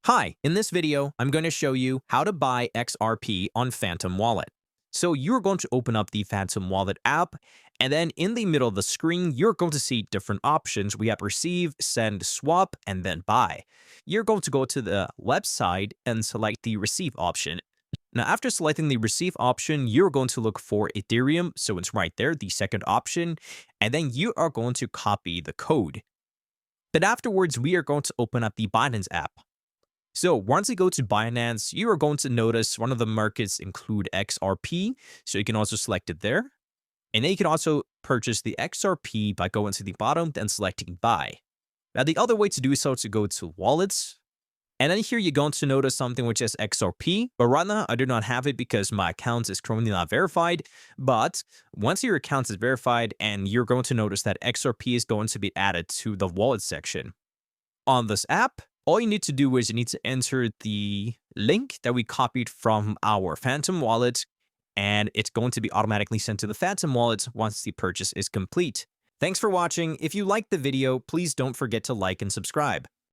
Hi, in this video, I'm going to show you how to buy XRP on Phantom Wallet. So you're going to open up the Phantom Wallet app, and then in the middle of the screen, you're going to see different options. We have receive, send, swap, and then buy. You're going to go to the left side and select the receive option. Now, after selecting the receive option, you're going to look for Ethereum, so it's right there, the second option, and then you are going to copy the code. But afterwards, we are going to open up the Binance app. So once you go to Binance, you are going to notice one of the markets include XRP, so you can also select it there. And then you can also purchase the XRP by going to the bottom and selecting buy. Now the other way to do so is to go to wallets. And then here you're going to notice something which is XRP, but right now I do not have it because my account is currently not verified. But once your account is verified, and you're going to notice that XRP is going to be added to the wallet section. On this app, all you need to do is you need to enter the link that we copied from our Phantom wallet, and it's going to be automatically sent to the Phantom wallet once the purchase is complete. Thanks for watching. If you liked the video, please don't forget to like and subscribe.